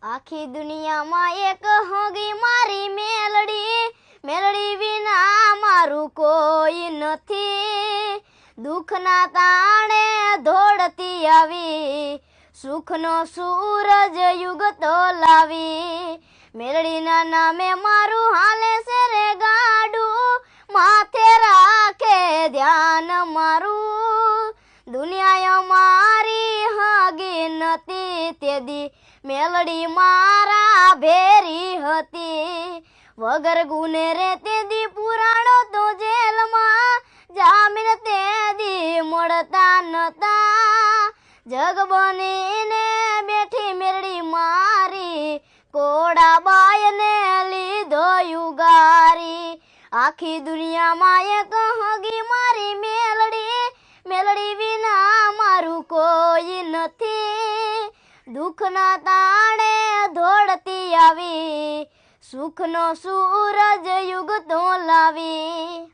આખી દુનિયામાં એક હોગી મારી મેલડી, મેલડી વિના મારું કોઈ નથી. દુઃખના તાણે દોડતી આવી, સુખનો સૂરજ યુગતો લાવી. મેલડીના નામે મારું હાલે છે રે ગાડું, માથે રાખે ધ્યાન મારું. દુનિયા મારી હાગી નથી, તેદી મેલડી મારા ભેરી હતી. વગર ગુને રે તેદી પુરાણો તો જેલમાં, જામીન તેદી મળતા નતા. જગ બનીને બેઠી મેલડી મારી, કોડા બાયને લીધો યુગારી. આખી દુનિયામાં એક હગી મારી મેલડી, મેલડી વિના મારું કોઈ નથી. દુઃખના તાણે દોડતી આવી, સુખનો સૂરજ યુગતો લાવી.